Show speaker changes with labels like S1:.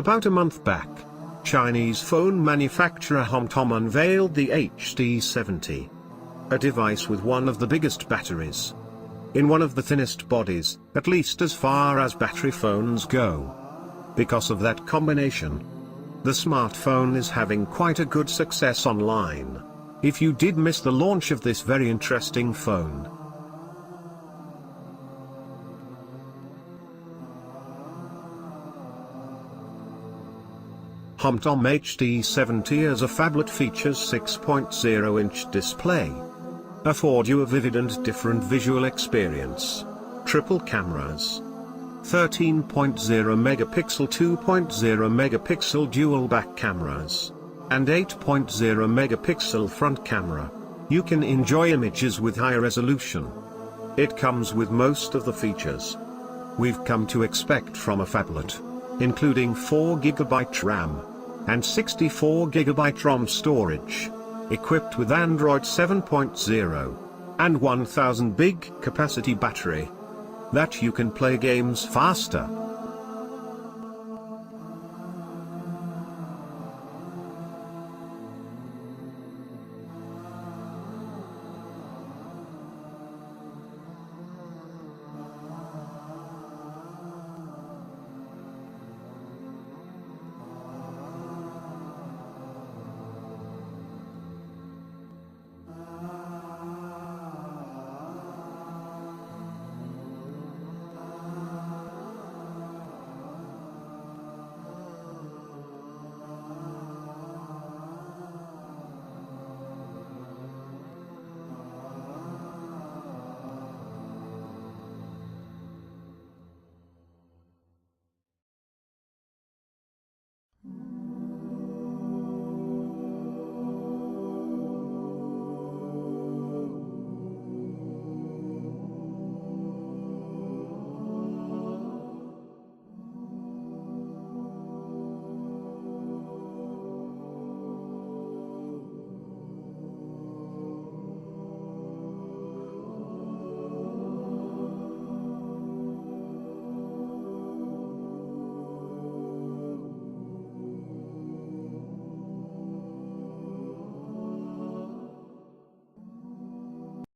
S1: About a month back, Chinese phone manufacturer HOMTOM unveiled the HT70. A device with one of the biggest batteries in one of the thinnest bodies, at least as far as battery phones go. Because of that combination, the smartphone is having quite a good success online. If you did miss the launch of this very interesting phone, HOMTOM HT70 as a phablet features 6.0-inch display. Afford you a vivid and different visual experience. Triple cameras. 13.0 megapixel 2.0 megapixel dual back cameras. And 8.0 megapixel front camera. You can enjoy images with high resolution. It comes with most of the features we've come to expect from a phablet, including 4GB RAM and 64GB ROM storage, equipped with Android 7.0 and 1000 big capacity battery, that you can play games faster.